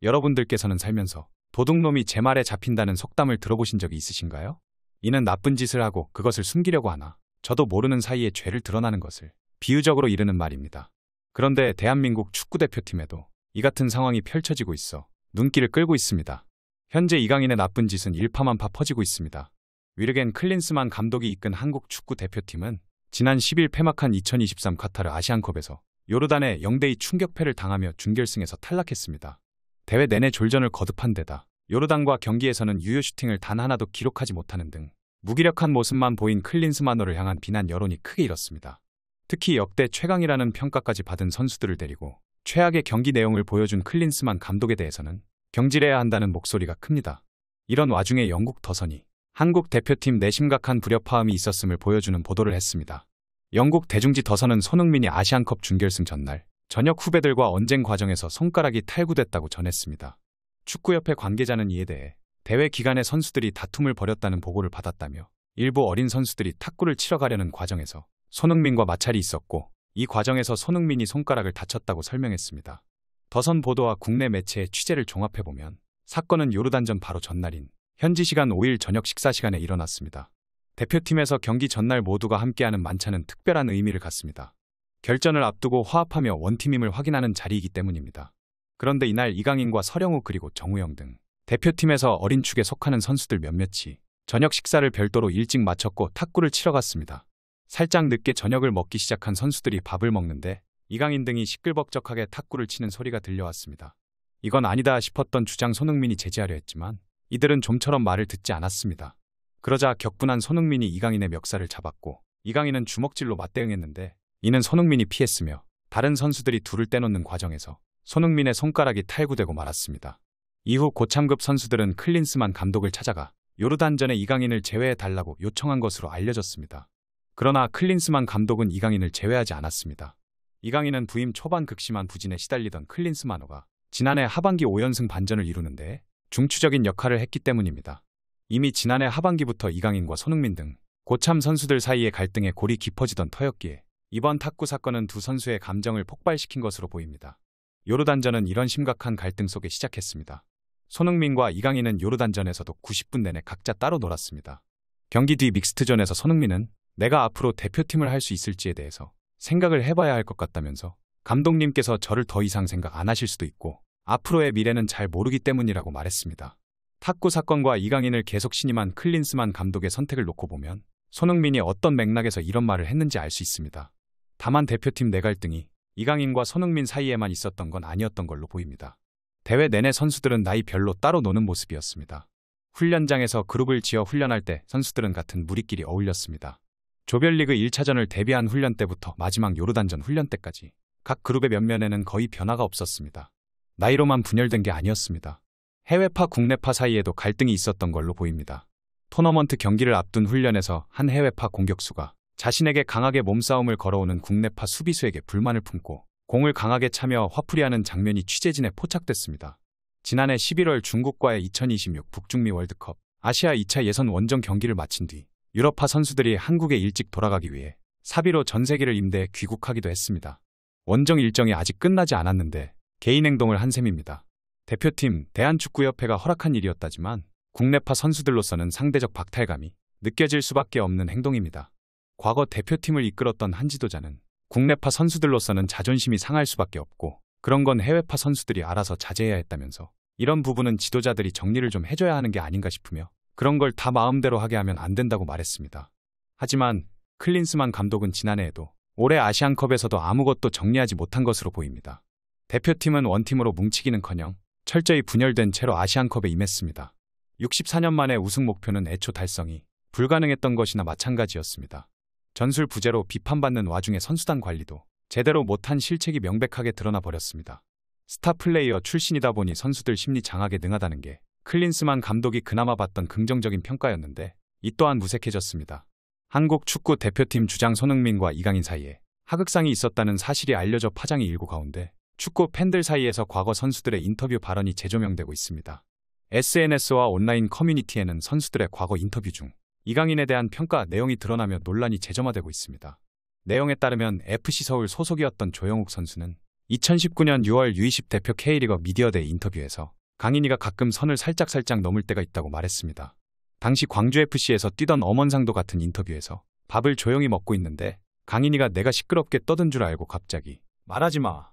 여러분들께서는 살면서 도둑놈이 제 말에 잡힌다는 속담을 들어보신 적이 있으신가요? 이는 나쁜 짓을 하고 그것을 숨기려고 하나 저도 모르는 사이에 죄를 드러나는 것을 비유적으로 이르는 말입니다. 그런데 대한민국 축구대표팀에도 이 같은 상황이 펼쳐지고 있어 눈길을 끌고 있습니다. 현재 이강인의 나쁜 짓은 일파만파 퍼지고 있습니다. 위르겐 클린스만 감독이 이끈 한국 축구대표팀은 지난 10일 폐막한 2023 카타르 아시안컵에서 요르단에 0대2 충격패를 당하며 준결승에서 탈락했습니다. 대회 내내 졸전을 거듭한 데다 요르단과 경기에서는 유효 슈팅을 단 하나도 기록하지 못하는 등 무기력한 모습만 보인 클린스만호를 향한 비난 여론이 크게 일었습니다. 특히 역대 최강이라는 평가까지 받은 선수들을 데리고 최악의 경기 내용을 보여준 클린스만 감독에 대해서는 경질해야 한다는 목소리가 큽니다. 이런 와중에 영국 더선이 한국 대표팀 내 심각한 불협화음이 있었음을 보여주는 보도를 했습니다. 영국 대중지 더선은 손흥민이 아시안컵 준결승 전날 저녁 후배들과 언쟁 과정에서 손가락이 탈구됐다고 전했습니다. 축구협회 관계자는 이에 대해 대회 기간에 선수들이 다툼을 벌였다는 보고를 받았다며 일부 어린 선수들이 탁구를 치러 가려는 과정에서 손흥민과 마찰이 있었고 이 과정에서 손흥민이 손가락을 다쳤다고 설명했습니다. 더선 보도와 국내 매체의 취재를 종합해보면 사건은 요르단전 바로 전날인 현지 시간 5일 저녁 식사 시간에 일어났습니다. 대표팀에서 경기 전날 모두가 함께하는 만찬은 특별한 의미를 갖습니다. 결전을 앞두고 화합하며 원팀임을 확인하는 자리이기 때문입니다. 그런데 이날 이강인과 서령우 그리고 정우영 등 대표팀에서 어린 축에 속하는 선수들 몇몇이 저녁 식사를 별도로 일찍 마쳤고 탁구를 치러 갔습니다. 살짝 늦게 저녁을 먹기 시작한 선수들이 밥을 먹는데 이강인 등이 시끌벅적하게 탁구를 치는 소리가 들려왔습니다. 이건 아니다 싶었던 주장 손흥민이 제지하려 했지만 이들은 좀처럼 말을 듣지 않았습니다. 그러자 격분한 손흥민이 이강인의 멱살을 잡았고 이강인은 주먹질로 맞대응했는데 이는 손흥민이 피했으며 다른 선수들이 둘을 떼놓는 과정에서 손흥민의 손가락이 탈구되고 말았습니다. 이후 고참급 선수들은 클린스만 감독을 찾아가 요르단전에 이강인을 제외해달라고 요청한 것으로 알려졌습니다. 그러나 클린스만 감독은 이강인을 제외하지 않았습니다. 이강인은 부임 초반 극심한 부진에 시달리던 클린스만호가 지난해 하반기 5연승 반전을 이루는데 중추적인 역할을 했기 때문입니다. 이미 지난해 하반기부터 이강인과 손흥민 등 고참 선수들 사이의 갈등에 골이 깊어지던 터였기에 이번 탁구 사건은 두 선수의 감정을 폭발시킨 것으로 보입니다. 요르단전은 이런 심각한 갈등 속에 시작했습니다. 손흥민과 이강인은 요르단전에서도 90분 내내 각자 따로 놀았습니다. 경기 뒤 믹스트존에서 손흥민은 내가 앞으로 대표팀을 할 수 있을지에 대해서 생각을 해봐야 할 것 같다면서 감독님께서 저를 더 이상 생각 안 하실 수도 있고 앞으로의 미래는 잘 모르기 때문이라고 말했습니다. 탁구 사건과 이강인을 계속 신임한 클린스만 감독의 선택을 놓고 보면 손흥민이 어떤 맥락에서 이런 말을 했는지 알 수 있습니다. 다만 대표팀 내 갈등이 이강인과 손흥민 사이에만 있었던 건 아니었던 걸로 보입니다. 대회 내내 선수들은 나이별로 따로 노는 모습이었습니다. 훈련장에서 그룹을 지어 훈련할 때 선수들은 같은 무리끼리 어울렸습니다. 조별리그 1차전을 대비한 훈련 때부터 마지막 요르단전 훈련 때까지 각 그룹의 면면에는 거의 변화가 없었습니다. 나이로만 분열된 게 아니었습니다. 해외파 국내파 사이에도 갈등이 있었던 걸로 보입니다. 토너먼트 경기를 앞둔 훈련에서 한 해외파 공격수가 자신에게 강하게 몸싸움을 걸어오는 국내파 수비수에게 불만을 품고 공을 강하게 차며 화풀이하는 장면이 취재진에 포착됐습니다. 지난해 11월 중국과의 2026 북중미 월드컵 아시아 2차 예선 원정 경기를 마친 뒤 유럽파 선수들이 한국에 일찍 돌아가기 위해 사비로 전세기를 임대해 귀국하기도 했습니다. 원정 일정이 아직 끝나지 않았는데 개인 행동을 한 셈입니다. 대표팀 대한축구협회가 허락한 일이었다지만 국내파 선수들로서는 상대적 박탈감이 느껴질 수밖에 없는 행동입니다. 과거 대표팀을 이끌었던 한 지도자는 국내파 선수들로서는 자존심이 상할 수밖에 없고 그런 건 해외파 선수들이 알아서 자제해야 했다면서 이런 부분은 지도자들이 정리를 좀 해줘야 하는 게 아닌가 싶으며 그런 걸 다 마음대로 하게 하면 안 된다고 말했습니다. 하지만 클린스만 감독은 지난해에도 올해 아시안컵에서도 아무것도 정리하지 못한 것으로 보입니다. 대표팀은 원팀으로 뭉치기는커녕 철저히 분열된 채로 아시안컵에 임했습니다. 64년 만에 우승 목표는 애초 달성이 불가능했던 것이나 마찬가지였습니다. 전술 부재로 비판받는 와중에 선수단 관리도 제대로 못한 실책이 명백하게 드러나 버렸습니다. 스타 플레이어 출신이다 보니 선수들 심리 장악에 능하다는 게 클린스만 감독이 그나마 받던 긍정적인 평가였는데 이 또한 무색해졌습니다. 한국 축구 대표팀 주장 손흥민과 이강인 사이에 하극상이 있었다는 사실이 알려져 파장이 일고 가운데 축구 팬들 사이에서 과거 선수들의 인터뷰 발언이 재조명되고 있습니다. SNS와 온라인 커뮤니티에는 선수들의 과거 인터뷰 중 이강인에 대한 평가 내용이 드러나며 논란이 재점화되고 있습니다. 내용에 따르면 FC 서울 소속이었던 조영욱 선수는 2019년 6월 U20 대표 K리거 미디어데이 인터뷰에서 강인이가 가끔 선을 살짝 넘을 때가 있다고 말했습니다. 당시 광주FC에서 뛰던 엄원상도 같은 인터뷰에서 밥을 조용히 먹고 있는데 강인이가 내가 시끄럽게 떠든 줄 알고 갑자기 말하지 마.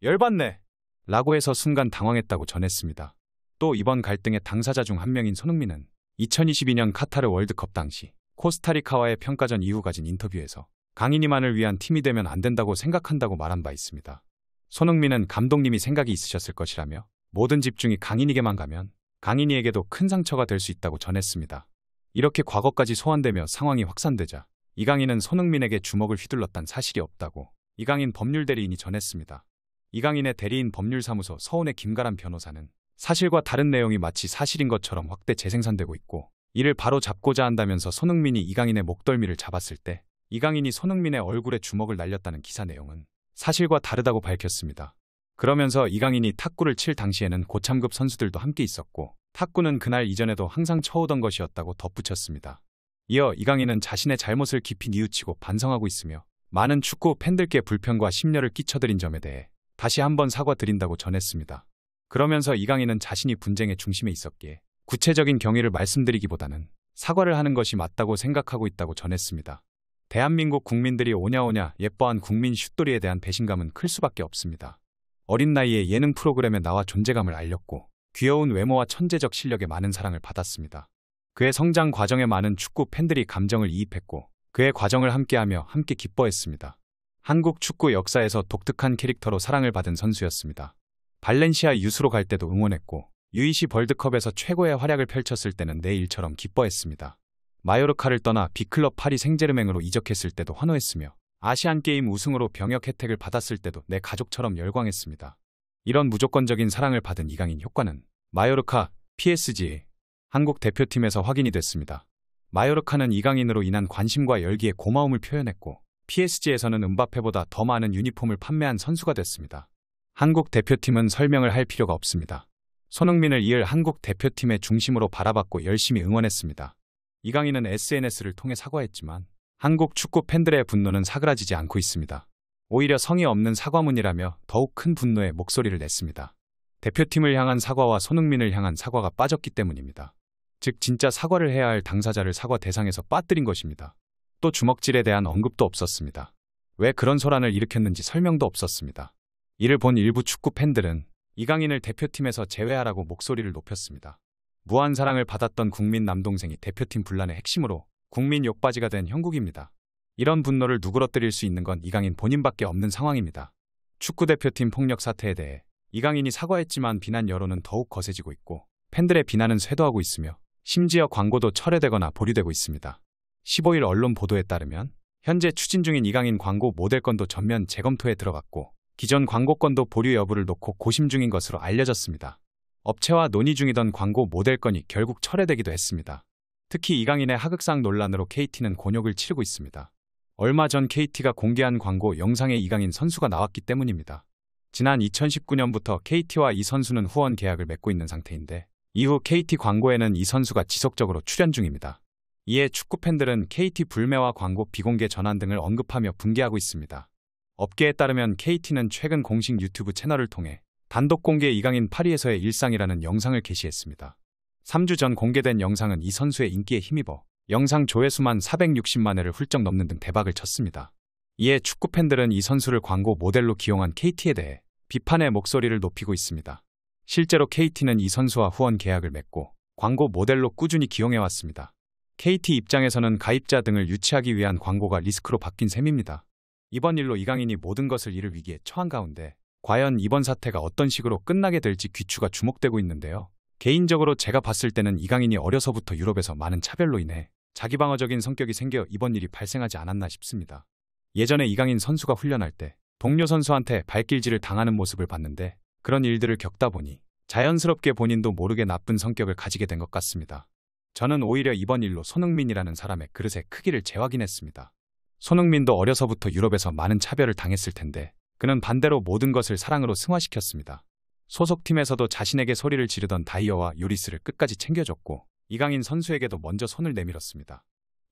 열받네. 라고 해서 순간 당황했다고 전했습니다. 또 이번 갈등의 당사자 중 한 명인 손흥민은 2022년 카타르 월드컵 당시 코스타리카와의 평가전 이후 가진 인터뷰에서 강인이만을 위한 팀이 되면 안 된다고 생각한다고 말한 바 있습니다. 손흥민은 감독님이 생각이 있으셨을 것이라며 모든 집중이 강인이에게만 가면 강인이에게도 큰 상처가 될 수 있다고 전했습니다. 이렇게 과거까지 소환되며 상황이 확산되자 이강인은 손흥민에게 주먹을 휘둘렀단 사실이 없다고 이강인 법률대리인이 전했습니다. 이강인의 대리인 법률사무소 서원의 김가람 변호사는 사실과 다른 내용이 마치 사실인 것처럼 확대 재생산되고 있고 이를 바로 잡고자 한다면서 손흥민이 이강인의 목덜미를 잡았을 때 이강인이 손흥민의 얼굴에 주먹을 날렸다는 기사 내용은 사실과 다르다고 밝혔습니다. 그러면서 이강인이 탁구를 칠 당시에는 고참급 선수들도 함께 있었고 탁구는 그날 이전에도 항상 쳐오던 것이었다고 덧붙였습니다. 이어 이강인은 자신의 잘못을 깊이 뉘우치고 반성하고 있으며 많은 축구 팬들께 불편과 심려를 끼쳐드린 점에 대해 다시 한번 사과드린다고 전했습니다. 그러면서 이강인은 자신이 분쟁의 중심에 있었기에 구체적인 경위를 말씀드리기보다는 사과를 하는 것이 맞다고 생각하고 있다고 전했습니다. 대한민국 국민들이 오냐오냐 예뻐한 국민 슛돌이에 대한 배신감은 클 수밖에 없습니다. 어린 나이에 예능 프로그램에 나와 존재감을 알렸고 귀여운 외모와 천재적 실력에 많은 사랑을 받았습니다. 그의 성장 과정에 많은 축구 팬들이 감정을 이입했고 그의 과정을 함께하며 함께 기뻐했습니다. 한국 축구 역사에서 독특한 캐릭터로 사랑을 받은 선수였습니다. 발렌시아 유스로 갈 때도 응원했고 U20 월드컵에서 최고의 활약을 펼쳤을 때는 내 일처럼 기뻐했습니다. 마요르카를 떠나 B클럽 파리 생제르맹으로 이적했을 때도 환호했으며 아시안게임 우승으로 병역 혜택을 받았을 때도 내 가족처럼 열광했습니다. 이런 무조건적인 사랑을 받은 이강인 효과는 마요르카, PSG, 한국 대표팀에서 확인이 됐습니다. 마요르카는 이강인으로 인한 관심과 열기에 고마움을 표현했고 PSG에서는 음바페보다 더 많은 유니폼을 판매한 선수가 됐습니다. 한국 대표팀은 설명을 할 필요가 없습니다. 손흥민을 이을 한국 대표팀의 중심으로 바라봤고 열심히 응원했습니다. 이강인은 SNS를 통해 사과했지만 한국 축구 팬들의 분노는 사그라지지 않고 있습니다. 오히려 성의 없는 사과문이라며 더욱 큰 분노의 목소리를 냈습니다. 대표팀을 향한 사과와 손흥민을 향한 사과가 빠졌기 때문입니다. 즉 진짜 사과를 해야 할 당사자를 사과 대상에서 빠뜨린 것입니다. 또 주먹질에 대한 언급도 없었습니다. 왜 그런 소란을 일으켰는지 설명도 없었습니다. 이를 본 일부 축구 팬들은 이강인을 대표팀에서 제외하라고 목소리를 높였습니다. 무한 사랑을 받았던 국민 남동생이 대표팀 분란의 핵심으로 국민 욕바지가 된 형국입니다. 이런 분노를 누그러뜨릴 수 있는 건 이강인 본인밖에 없는 상황입니다. 축구대표팀 폭력 사태에 대해 이강인이 사과했지만 비난 여론은 더욱 거세지고 있고 팬들의 비난은 쇄도하고 있으며 심지어 광고도 철회되거나 보류되고 있습니다. 15일 언론 보도에 따르면 현재 추진 중인 이강인 광고 모델건도 전면 재검토에 들어갔고 기존 광고건도 보류 여부를 놓고 고심 중인 것으로 알려졌습니다. 업체와 논의 중이던 광고 모델건이 결국 철회되기도 했습니다. 특히 이강인의 하극상 논란으로 KT는 곤욕을 치르고 있습니다. 얼마 전 KT가 공개한 광고 영상에 이강인 선수가 나왔기 때문입니다. 지난 2019년부터 KT와 이 선수는 후원 계약을 맺고 있는 상태인데 이후 KT 광고에는 이 선수가 지속적으로 출연 중입니다. 이에 축구팬들은 KT 불매와 광고 비공개 전환 등을 언급하며 분개하고 있습니다. 업계에 따르면 KT는 최근 공식 유튜브 채널을 통해 단독 공개 이강인 파리에서의 일상이라는 영상을 게시했습니다. 3주 전 공개된 영상은 이 선수의 인기에 힘입어 영상 조회수만 460만 회를 훌쩍 넘는 등 대박을 쳤습니다. 이에 축구팬들은 이 선수를 광고 모델로 기용한 KT에 대해 비판의 목소리를 높이고 있습니다. 실제로 KT는 이 선수와 후원 계약을 맺고 광고 모델로 꾸준히 기용해왔습니다. KT 입장에서는 가입자 등을 유치하기 위한 광고가 리스크로 바뀐 셈입니다. 이번 일로 이강인이 모든 것을 잃을 위기에 처한 가운데 과연 이번 사태가 어떤 식으로 끝나게 될지 귀추가 주목되고 있는데요. 개인적으로 제가 봤을 때는 이강인이 어려서부터 유럽에서 많은 차별로 인해 자기방어적인 성격이 생겨 이번 일이 발생하지 않았나 싶습니다. 예전에 이강인 선수가 훈련할 때 동료 선수한테 발길질을 당하는 모습을 봤는데 그런 일들을 겪다 보니 자연스럽게 본인도 모르게 나쁜 성격을 가지게 된 것 같습니다. 저는 오히려 이번 일로 손흥민이라는 사람의 그릇의 크기를 재확인했습니다. 손흥민도 어려서부터 유럽에서 많은 차별을 당했을 텐데 그는 반대로 모든 것을 사랑으로 승화시켰습니다. 소속팀에서도 자신에게 소리를 지르던 다이어와 요리스를 끝까지 챙겨줬고 이강인 선수에게도 먼저 손을 내밀었습니다.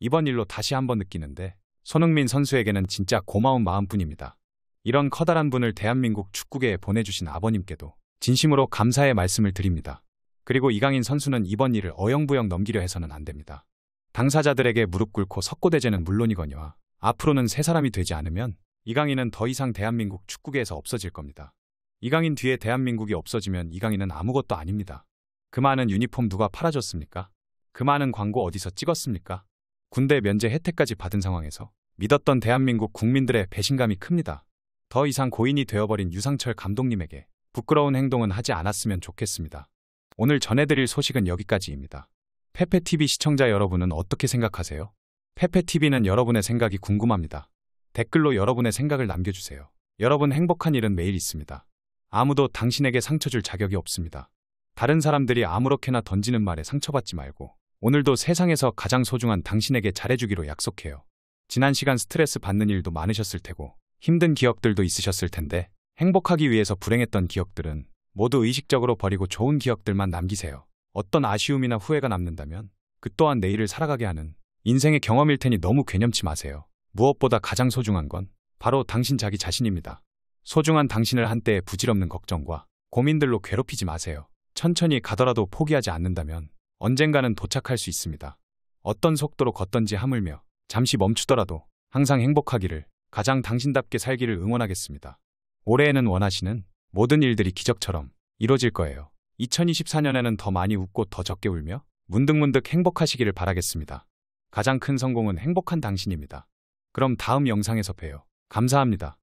이번 일로 다시 한번 느끼는데 손흥민 선수에게는 진짜 고마운 마음뿐입니다. 이런 커다란 분을 대한민국 축구계에 보내주신 아버님께도 진심으로 감사의 말씀을 드립니다. 그리고 이강인 선수는 이번 일을 어영부영 넘기려 해서는 안 됩니다. 당사자들에게 무릎 꿇고 석고대죄는 물론이거니와 앞으로는 새 사람이 되지 않으면 이강인은 더 이상 대한민국 축구계에서 없어질 겁니다. 이강인 뒤에 대한민국이 없어지면 이강인은 아무것도 아닙니다. 그 많은 유니폼 누가 팔아줬습니까? 그 많은 광고 어디서 찍었습니까? 군대 면제 혜택까지 받은 상황에서 믿었던 대한민국 국민들의 배신감이 큽니다. 더 이상 고인이 되어버린 유상철 감독님에게 부끄러운 행동은 하지 않았으면 좋겠습니다. 오늘 전해드릴 소식은 여기까지입니다. 페페TV 시청자 여러분은 어떻게 생각하세요? 페페TV는 여러분의 생각이 궁금합니다. 댓글로 여러분의 생각을 남겨주세요. 여러분 행복한 일은 매일 있습니다. 아무도 당신에게 상처 줄 자격이 없습니다. 다른 사람들이 아무렇게나 던지는 말에 상처받지 말고 오늘도 세상에서 가장 소중한 당신에게 잘해주기로 약속해요. 지난 시간 스트레스 받는 일도 많으셨을 테고 힘든 기억들도 있으셨을 텐데 행복하기 위해서 불행했던 기억들은 모두 의식적으로 버리고 좋은 기억들만 남기세요. 어떤 아쉬움이나 후회가 남는다면 그 또한 내일을 살아가게 하는 인생의 경험일 테니 너무 괴념치 마세요. 무엇보다 가장 소중한 건 바로 당신 자기 자신입니다. 소중한 당신을 한때의 부질없는 걱정과 고민들로 괴롭히지 마세요. 천천히 가더라도 포기하지 않는다면 언젠가는 도착할 수 있습니다. 어떤 속도로 걷던지 하물며 잠시 멈추더라도 항상 행복하기를, 가장 당신답게 살기를 응원하겠습니다. 올해에는 원하시는 모든 일들이 기적처럼 이뤄질 거예요. 2024년에는 더 많이 웃고 더 적게 울며 문득문득 행복하시기를 바라겠습니다. 가장 큰 성공은 행복한 당신입니다. 그럼 다음 영상에서 봬요. 감사합니다.